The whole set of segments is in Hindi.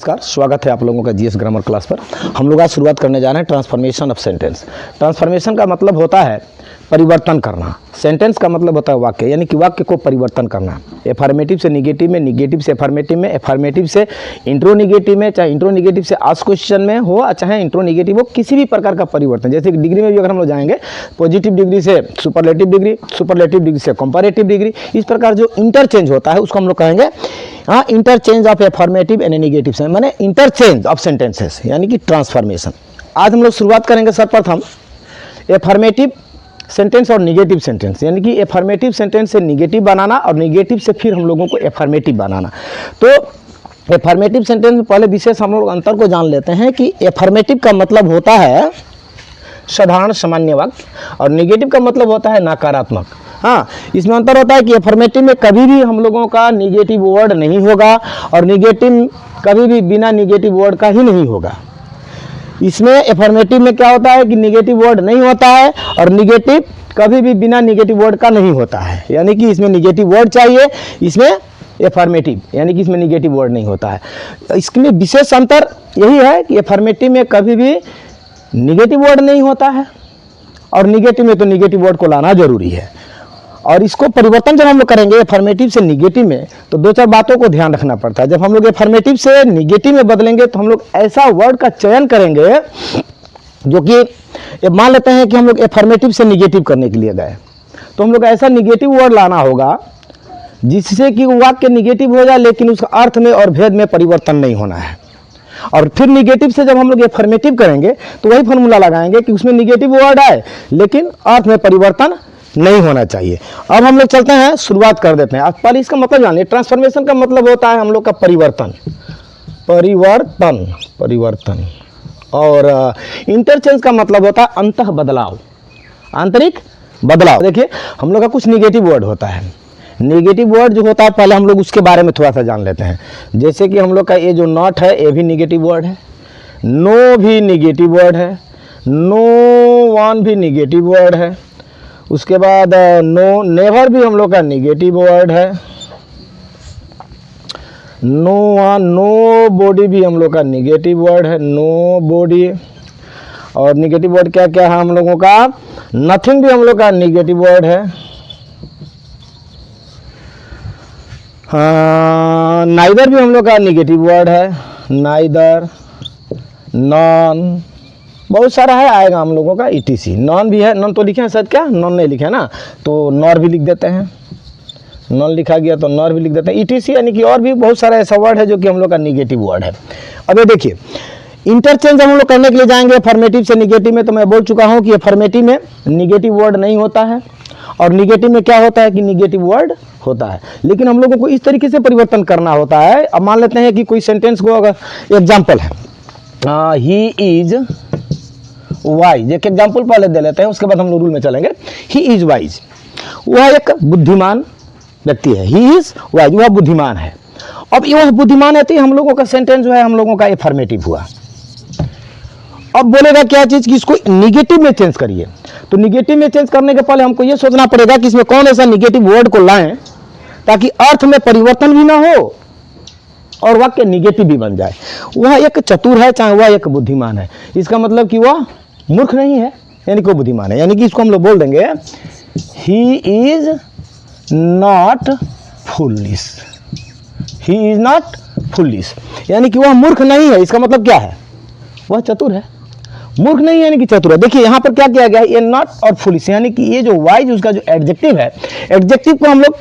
नमस्कार, स्वागत है आप लोगों का जीएस ग्रामर क्लास पर। हम लोग आज शुरुआत करने जा रहे हैं ट्रांसफॉर्मेशन ऑफ सेंटेंस। ट्रांसफॉर्मेशन का मतलब होता है परिवर्तन करना। सेंटेंस का मतलब होता है वाक्य, यानी कि वाक्य को परिवर्तन करना। एफर्मेटिव से निगेटिव में, निगेटिव से एफर्मेटिव में, एफर्मेटिव से इंट्रो निगेटिव में, चाहे इंट्रो निगेटिव से आस्क क्वेश्चन में हो, चाहे इंट्रो निगेटिव हो, किसी भी प्रकार का परिवर्तन। जैसे कि डिग्री में भी अगर हम लोग जाएंगे, पॉजिटिव डिग्री से सुपरलेटिव डिग्री, सुपरलेटिव डिग्री से कंपैरेटिव डिग्री, इस प्रकार जो इंटरचेंज होता है उसको हम लोग कहेंगे interchange of affirmative and negative से, माने इंटरचेंज ऑफ सेंटेंसेस, यानी कि ट्रांसफॉर्मेशन। आज हम लोग शुरुआत करेंगे सर्वप्रथम एफर्मेटिव सेंटेंस और निगेटिव सेंटेंस, यानी कि एफर्मेटिव सेंटेंस से निगेटिव बनाना और निगेटिव से फिर हम लोगों को एफर्मेटिव बनाना। तो एफर्मेटिव सेंटेंस में पहले विशेष हम लोग अंतर को जान लेते हैं कि एफर्मेटिव का मतलब होता है साधारण सामान्य वाक्य और निगेटिव का मतलब होता है नकारात्मक। हाँ, इसमें अंतर होता है कि एफर्मेटिव में कभी भी हम लोगों का निगेटिव वर्ड नहीं होगा और निगेटिव कभी भी बिना निगेटिव वर्ड का ही नहीं होगा। इसमें एफर्मेटिव में क्या होता है कि निगेटिव वर्ड नहीं होता है और निगेटिव कभी भी बिना निगेटिव वर्ड का नहीं होता है, यानी कि इसमें निगेटिव वर्ड चाहिए, इसमें एफर्मेटिव यानी कि इसमें निगेटिव वर्ड नहीं होता है। इसमें विशेष अंतर यही है कि एफर्मेटिव में कभी भी निगेटिव वर्ड नहीं होता है और निगेटिव में तो निगेटिव वर्ड को लाना जरूरी है। और इसको परिवर्तन जब हम लोग करेंगे एफर्मेटिव से निगेटिव में, तो दो चार बातों को ध्यान रखना पड़ता है। जब हम लोग एफर्मेटिव से निगेटिव में बदलेंगे तो हम लोग ऐसा वर्ड का चयन करेंगे जो कि मान लेते हैं कि हम लोग एफर्मेटिव से निगेटिव करने के लिए गए, तो हम लोग ऐसा निगेटिव वर्ड लाना होगा जिससे कि वाक्य निगेटिव हो जाए लेकिन उसका अर्थ में और भेद में परिवर्तन नहीं होना है। और फिर निगेटिव से जब हम लोग एफर्मेटिव करेंगे तो वही फॉर्मूला लगाएंगे कि उसमें निगेटिव वर्ड आए लेकिन अर्थ में परिवर्तन नहीं होना चाहिए। अब हम लोग चलते हैं, शुरुआत कर देते हैं। अब पहले इसका मतलब जानिए। ट्रांसफॉर्मेशन का मतलब होता है हम लोग का परिवर्तन, परिवर्तन, परिवर्तन। और इंटरचेंज का मतलब होता है अंतः बदलाव, आंतरिक बदलाव। देखिए हम लोग का कुछ निगेटिव वर्ड होता है। निगेटिव वर्ड जो होता है पहले हम लोग उसके बारे में थोड़ा सा जान लेते हैं। जैसे कि हम लोग का ये जो नॉट है ये भी निगेटिव वर्ड है, नो भी निगेटिव वर्ड है, नो वन भी निगेटिव वर्ड है। उसके बाद नो नेवर भी हम लोग का निगेटिव वर्ड है, नो वन, नो बॉडी भी हम लोग का निगेटिव वर्ड है, नो बॉडी। और निगेटिव वर्ड क्या क्या है हम लोगों का? नथिंग भी हम लोग का निगेटिव वर्ड है, नाइदर भी हम लोग का निगेटिव वर्ड है, नाइदर, नॉन, बहुत सारा है आएगा हम लोगों का ईटीसी। नॉन भी है, नॉन तो लिखे हैं शायद, क्या नॉन नहीं लिखे हैं ना, तो नॉर भी लिख देते हैं, नॉन लिखा गया तो नॉर भी लिख देते हैं, ईटीसी। यानी कि और भी बहुत सारा ऐसा वर्ड है जो कि हम लोग का निगेटिव वर्ड है। अब ये देखिए इंटरचेंज हम लोग करने के लिए जाएंगे एफर्मेटिव से निगेटिव में, तो मैं बोल चुका हूँ कि एफर्मेटिव में निगेटिव वर्ड नहीं होता है और निगेटिव में क्या होता है कि निगेटिव वर्ड होता है। लेकिन हम लोगों को इस तरीके से परिवर्तन करना होता है। अब मान लेते हैं कि कोई सेंटेंस को, अगर एग्जाम्पल है ही इज वाइज, एक एग्जाम्पल पहले दे लेते हैं उसके बाद हम लोग रूल में चलेंगे। ही इज वाइज, वह एक बुद्धिमान व्यक्ति है, ही इज वाइज, वह बुद्धिमान है। अब वह बुद्धिमान है तो हम लोगों का सेंटेंस जो है हम लोगों का एफर्मेटिव हुआ। अब बोलेगा क्या चीज कि इसको निगेटिव में चेंज करिए, तो निगेटिव में चेंज करने के पहले हमको यह सोचना पड़ेगा कि इसमें कौन ऐसा निगेटिव वर्ड को लाएं ताकि अर्थ में परिवर्तन भी ना हो और वाक्य निगेटिव भी बन जाए। वह एक चतुर है, चाहे वह एक बुद्धिमान है। इसका मतलब कि वह मूर्ख नहीं है, यानी कि वो बुद्धिमान है। यानी कि इसको हम लोग बोल देंगे he is not foolish, he is not foolish, यानी कि वह मूर्ख नहीं है। इसका मतलब क्या है? वह चतुर है, मूर्ख नहीं है यानी कि चतुर है। देखिए यहाँ पर क्या किया गया है, ये नॉट और फुलिश, यानी कि ये जो वाइज उसका जो एडजेक्टिव है, एडजेक्टिव को हम लोग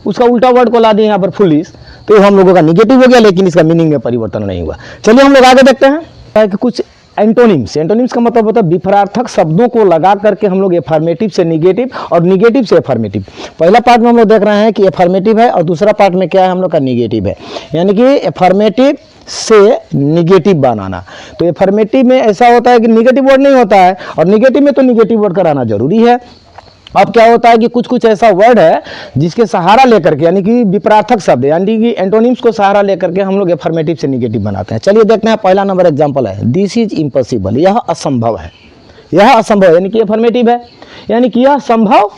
उसका उल्टा वर्ड को ला दिए यहाँ पर फुलिश, तो हम लोगों का निगेटिव हो गया लेकिन इसका मीनिंग में परिवर्तन नहीं हुआ। चलिए हम लोग आगे देखते हैं कि कुछ एंटोनिम्स। एंटोनिम्स का मतलब होता है विपरीतार्थक शब्दों को लगा करके हम लोग एफर्मेटिव से निगेटिव और निगेटिव से एफर्मेटिव। पहला पार्ट में हम लोग देख रहे हैं कि एफर्मेटिव है और दूसरा पार्ट में क्या है हम लोग का निगेटिव है, यानी कि एफर्मेटिव से निगेटिव बनाना। तो एफर्मेटिव में ऐसा होता है कि निगेटिव वर्ड नहीं होता है और निगेटिव में तो निगेटिव वर्ड कराना जरूरी है। अब क्या होता है कि कुछ कुछ ऐसा वर्ड है जिसके सहारा लेकर के, यानी कि विपरीतार्थक शब्द यानी कि एंटोनिम्स को सहारा लेकर के हम लोग एफर्मेटिव से निगेटिव बनाते हैं। चलिए देखते हैं, पहला नंबर एग्जांपल है दिस इज इम्पॉसिबल, यह असंभव है, यह असंभव यानी कि एफर्मेटिव है, यानी कि यह संभव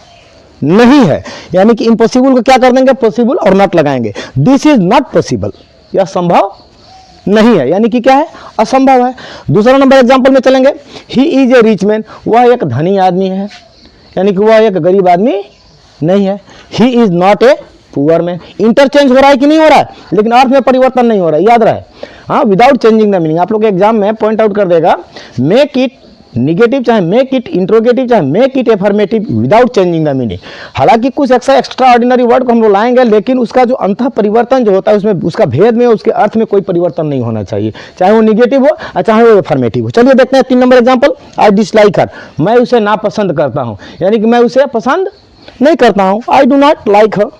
नहीं है। यानी कि इम्पॉसिबल को क्या कर देंगे, पॉसिबल और नॉट लगाएंगे। दिस इज नॉट पॉसिबल, यह संभव नहीं है, यानी कि क्या है, असंभव है। दूसरा नंबर एग्जांपल में चलेंगे, he is a rich man, वह एक धनी आदमी है, यानी कि वह एक गरीब आदमी नहीं है। He is not a poor man, interchange हो रहा है कि नहीं हो रहा है, लेकिन अर्थ में परिवर्तन नहीं हो रहा है, याद रहे। हाँ, विदाउट चेंजिंग द मीनिंग, आप लोग के एग्जाम में पॉइंट आउट कर देगा, मेक इट निगेटिव चाहे मेक इट इंट्रोगेटिव चाहे make it affirmative without changing the meaning. हालांकि कुछ एक्स्ट्रा ऑर्डिनरी वर्ड को हम लोग लाएंगे, लेकिन उसका जो अंतः परिवर्तन जो होता है उसमें, उसका भेद में, उसके अर्थ में कोई परिवर्तन नहीं होना चाहिए, चाहे वो निगेटिव हो और चाहे वो एफर्मेटिव हो। चलिए देखते हैं 3 नंबर एग्जाम्पल, आई डिसलाइक हर, मैं उसे नापसंद करता हूँ, यानी कि मैं उसे पसंद नहीं करता हूँ, आई डू नॉट लाइक हर।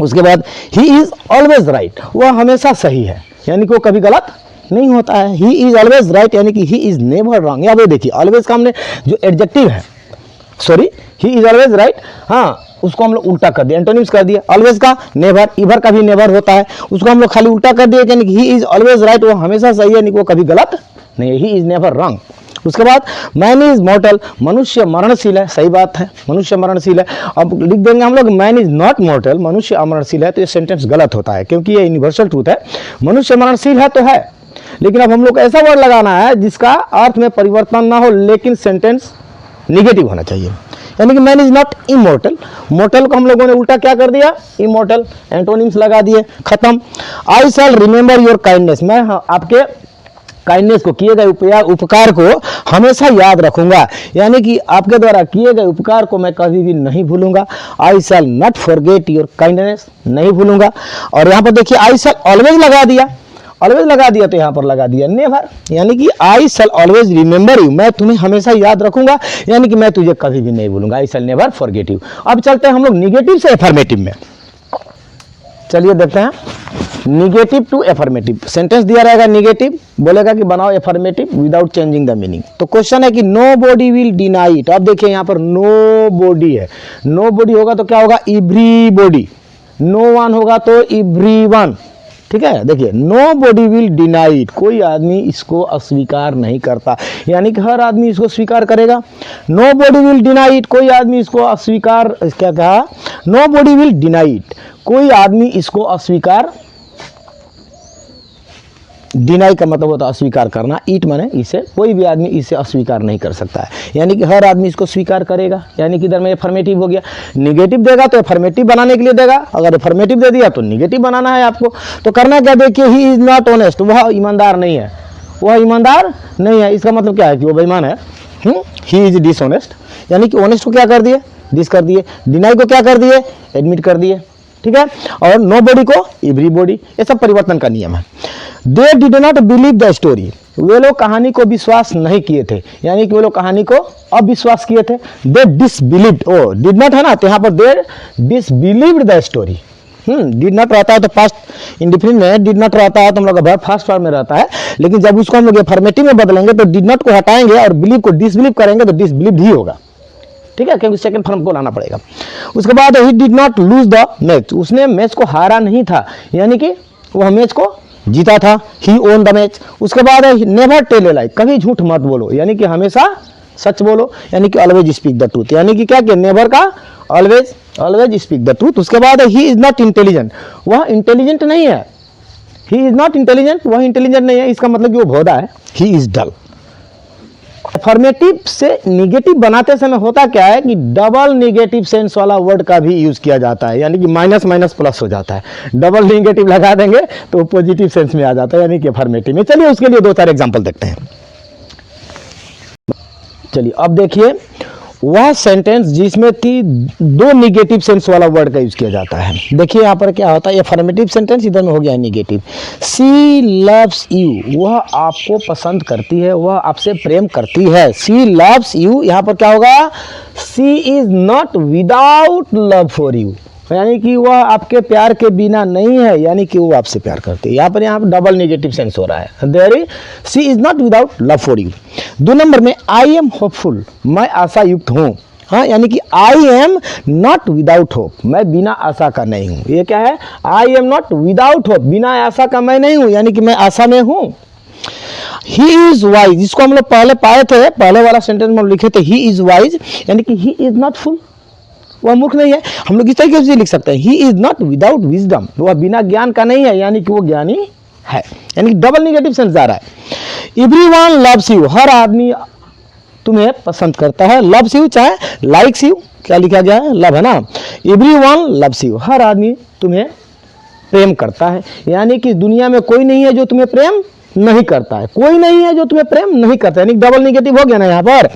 उसके बाद ही इज ऑलवेज राइट, वह हमेशा सही है, यानी कि वो कभी गलत नहीं होता है। ही इज ऑलवेज राइट, यानी कि ही इज नेवर रॉन्ग। यहाँ पे देखिए ऑलवेज का हमने जो एडजेक्टिव है, sorry, he is always right, हाँ, उसको हम लोग उल्टा कर दिया, एंटोनिम्स कर दिया। ऑलवेज का नेवर, इवर का भी नेवर होता है, उसको हम लोग खाली उल्टा कर दिया, यानी कि ही इज ऑलवेज राइट, वो हमेशा सही है, यानी कि वो कभी गलत नहीं है, ही इज नेवर रॉन्ग। उसके बाद मैन इज मॉर्टल, मनुष्य मरणशील है, सही बात है, मनुष्य मरणशील है। अब लिख देंगे हम लोग मैन इज नॉट मॉर्टल, मनुष्य अमरणशील है, तो ये सेंटेंस गलत होता है, क्योंकि ये यूनिवर्सल ट्रूथ है, मनुष्य मरणशील है तो है, लेकिन अब हम लोग ऐसा वर्ड लगाना है जिसका अर्थ में परिवर्तन ना हो, लेकिन सेंटेंस निगेटिव होना चाहिए, यानी कि man is not immortal, mortar को हम लोगों ने उल्टा क्या कर दिया, इमोर्टल, एंटोनिम्स लगा दिए, खत्म। आई शैल रिमेंबर योर काइंडनेस, मैं आपके काइंडनेस को, किए गए उपकार को हमेशा याद रखूंगा, यानी कि आपके द्वारा किए गए उपकार को मैं कभी भी नहीं भूलूंगा। I shall not forget your kindness, नहीं भूलूंगा। और यहाँ पर देखिए आई शैल ऑलवेज लगा दिया, ऑलवेज लगा दिया तो यहाँ पर लगा दिया नेवर, यानी कि आई शैल ऑलवेज रिमेंबर यू, मैं तुम्हें हमेशा याद रखूंगा, यानी कि मैं तुझे कभी भी नहीं भूलूंगा। I shell never forget you. अब चलते हैं हम लोग निगेटिव से एफर्मेटिव में, चलिए देखते हैं। निगेटिव टू एफर्मेटिव, सेंटेंस दिया रहेगा निगेटिव, बोलेगा कि बनाओ affirmative without changing the meaning. तो क्वेश्चन है कि nobody will deny it. अब देखिए यहाँ पर नो बॉडी है, नो बॉडी होगा तो क्या होगा, एवरी बॉडी, नो वन होगा तो एवरी वन, ठीक है। देखिए nobody will deny it, कोई आदमी इसको अस्वीकार नहीं करता, यानी कि हर आदमी इसको स्वीकार करेगा। Nobody will deny it, कोई आदमी इसको अस्वीकार, क्या कहा, nobody will deny it, कोई आदमी इसको अस्वीकार, डिनाई का मतलब होता है अस्वीकार करना, ईट माने इसे, कोई भी आदमी इसे अस्वीकार नहीं कर सकता है, यानी कि हर आदमी इसको स्वीकार करेगा, यानी कि इधर में एफर्मेटिव हो गया। निगेटिव देगा तो एफर्मेटिव बनाने के लिए देगा, अगर एफर्मेटिव दे दिया तो निगेटिव बनाना है आपको। तो करना क्या, देखिए ही इज नॉट ऑनेस्ट, वह ईमानदार नहीं है, वह ईमानदार नहीं है, इसका मतलब क्या है कि वो बेईमान है। ही इज डिसऑनेस्ट, यानी कि ऑनेस्ट को क्या कर दिए, डिस कर दिए, डिनाई को क्या कर दिए, एडमिट कर दिए, ठीक है। और नो बॉडी को एवरी बॉडी, ये सब परिवर्तन का नियम है। They did not believe the story, वे लोग कहानी को विश्वास नहीं किए थे, यानी कि वे लोग कहानी को अविश्वास किए थे। दे डिसबिलीव्ड, ओ डिड नॉट है ना, तो यहाँ पर दे डिसबिलीव्ड द स्टोरी। डिड नॉट रहता है तो पास्ट इंडिफिनिट में, डिड नॉट रहता है तो हम लोग वर्ब फर्स्ट फॉर्म में रहता है, लेकिन जब उसको हम लोग एफर्मेटिव में बदलेंगे तो डिड नॉट को हटाएंगे और बिलीव को डिसबिलीव करेंगे तो डिसबिलीव्ड ही होगा, ठीक है, क्योंकि सेकंड फॉर्म को लाना पड़ेगा। उसके बाद he did not lose the match, उसने मैच को हारा नहीं था, यानी कि वह मैच को जीता था, ही ओन द मैच। उसके बाद नेवर टेल ए लाई, कभी झूठ मत बोलो, यानी कि हमेशा सच बोलो, यानी कि ऑलवेज स्पीक द ट्रूथ, यानी कि क्या कि नेवर का always, always speak the truth. उसके बाद ही इज नॉट इंटेलिजेंट, वह इंटेलिजेंट नहीं है, ही इज नॉट इंटेलिजेंट, वह इंटेलिजेंट नहीं है, इसका मतलब कि वो भोदा है, ही इज डल। एफर्मेटिव से निगेटिव बनाते समय होता क्या है कि डबल निगेटिव सेंस वाला वर्ड का भी यूज किया जाता है, यानी कि माइनस माइनस प्लस हो जाता है, डबल निगेटिव लगा देंगे तो पॉजिटिव सेंस में आ जाता है, यानी कि एफर्मेटिव में। चलिए उसके लिए 2-4 एग्जांपल देखते हैं। चलिए अब देखिए वह सेंटेंस जिसमें कि 2 निगेटिव सेंस वाला वर्ड का यूज किया जाता है। देखिए यहाँ पर क्या होता है, एफर्मेटिव सेंटेंस इधर में हो गया निगेटिव। सी लव्स यू, वह आपको पसंद करती है, वह आपसे प्रेम करती है। सी लव्स यू, यहाँ पर क्या होगा, she is not without love for you, यानी कि वह आपके प्यार के बिना नहीं है, यानी कि वो आपसे प्यार करती है। यहाँ पर डबल नेगेटिव सेंस हो रहा है, there is see is not without love for you. 2 नंबर में आई एम होपफुल, मैं आशा युक्त हूँ, हाँ, यानी कि I am not without hope, मैं बिना आशा का नहीं हूँ। ये क्या है, I am not without hope, बिना आशा का मैं नहीं हूँ, यानी कि मैं आशा में हूँ। ही इज वाइज, जिसको हम लोग पहले पाए थे, पहले वाला सेंटेंस में हम लिखे थे ही इज वाइज, यानी कि ही इज नॉट फुल, वह मूर्ख नहीं है। हम लोग इस तरीके से लिख सकते हैं, he is not without wisdom, वह बिना ज्ञान का नहीं है, यानी कि वो ज्ञानी है, यानी डबल निगेटिव सेंस जा रहा है। एवरीवन लव्स यू, हर आदमी तुम्हें पसंद करता है। लव्स यू चाहे लाइक्स यू, क्या लिखा गया है, लव है ना। एवरीवन लव्स यू, हर आदमी तुम्हें प्रेम करता है, यानी कि दुनिया में कोई नहीं है जो तुम्हें प्रेम नहीं करता है, कोई नहीं है जो तुम्हें प्रेम नहीं करता है, यानी डबल निगेटिव हो गया ना यहाँ पर।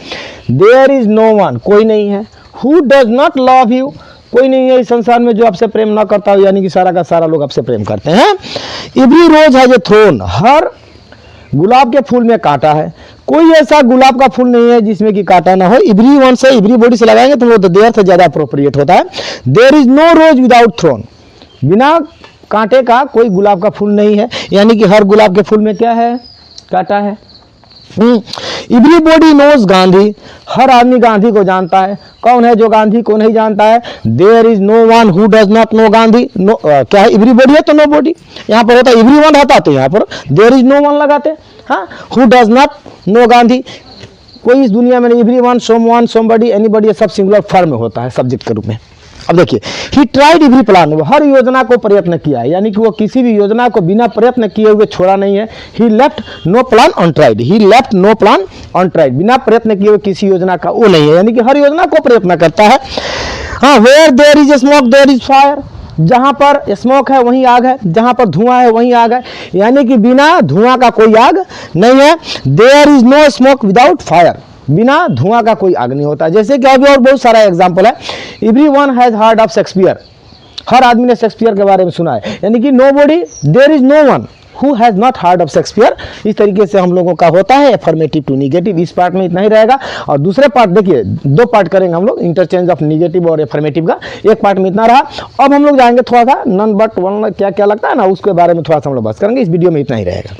देयर इज नो वन, कोई नहीं है। Who does not love you, कोई नहीं है इस संसार में जो आपसे प्रेम ना करता हो, यानी कि सारा का सारा लोग आपसे प्रेम करते हैं। Every rose has a thorn, हर गुलाब के फूल में कांटा है, कोई ऐसा गुलाब का फूल नहीं है जिसमें कि कांटा ना हो। एवरी वन से एवरी बॉडी से लगाएंगे तो वो देयर से ज्यादा अप्रोप्रिएट होता है। There is no rose without thorn, बिना कांटे का कोई गुलाब का फूल नहीं है, यानी कि हर गुलाब के फूल में क्या है, कांटा है। एवरीबॉडी नोज गांधी, हर आदमी गांधी को जानता है। कौन है जो गांधी को नहीं जानता है? There is no one who does not know Gandhi. Know क्या है, एवरीबॉडी है तो नो बॉडी, यहाँ पर होता है एवरीवन रहता तो यहाँ पर देयर इज नो वन लगाते। हाँ, who does not know Gandhi, कोई इस दुनिया में नहीं। एवरीवन, समवन, समबडी, एनीबॉडी, ये सब सिंगुलर फॉर्म में होता है सब्जेक्ट के रूप में। अब देखिए, ही ट्राइड एवरी प्लान, वो हर योजना को प्रयत्न किया है, यानी कि वो किसी भी योजना को बिना प्रयत्न किए हुए छोड़ा नहीं है। ही लेफ्ट नो प्लान अनट्राइड, ही लेफ्ट नो प्लान अनट्राइड, बिना प्रयत्न किए हुए किसी योजना का वो नहीं है, यानी कि हर योजना को प्रयत्न करता है। हाँ, where there is smoke there is fire, जहाँ पर स्मोक है वहीं आग है, जहाँ पर धुआं है वहीं आग है, यानी कि बिना धुआं का कोई आग नहीं है। There is no smoke without fire, बिना धुआं का कोई आग नहीं होता। जैसे कि अभी और बहुत सारा एग्जांपल है। Everyone has heard of Shakespeare, हर आदमी ने शेक्सपियर के बारे में सुना है, यानी कि nobody, there is no one who has not heard of Shakespeare. इस तरीके से हम लोगों का होता है अफर्मेटिव टू निगेटिव। इस पार्ट में इतना ही रहेगा, और दूसरे पार्ट देखिए दो पार्ट करेंगे हम लोग, इंटरचेंज ऑफ निगेटिव और अफर्मेटिव का। एक पार्ट में इतना रहा, अब हम लोग जाएंगे थोड़ा सा नन बट वन क्या क्या लगता है ना, उसके बारे में थोड़ा सा हम लोग बात करेंगे। इस वीडियो में इतना ही रहेगा।